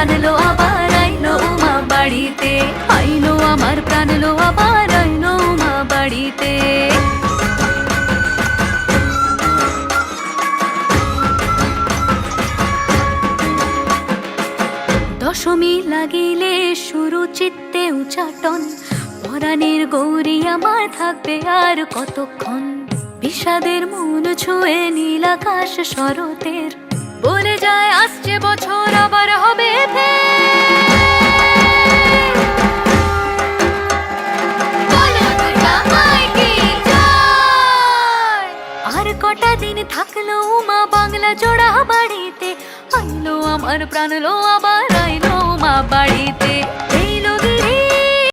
প্রাণ লো আবার আইলো উমা বাড়িতে, আইলো আমার প্রাণ লো আবার আইলো উমা বাড়িতে। দশমী লাগিলে শুরু চিত্তে উচাটন, পরাণের গৌরী আমার থাকবে আর কতক্ষণ। বিষাদের মন ছুঁয়ে নীল আকাশ শরতের, বলে যায় আসছে বছর আবার হবে আর কটা দিন থাকলো উমা বাংলা জোড়া বাড়িতে, আইলো আমার প্রাণ লো আবার আইলো উমা বাড়িতে।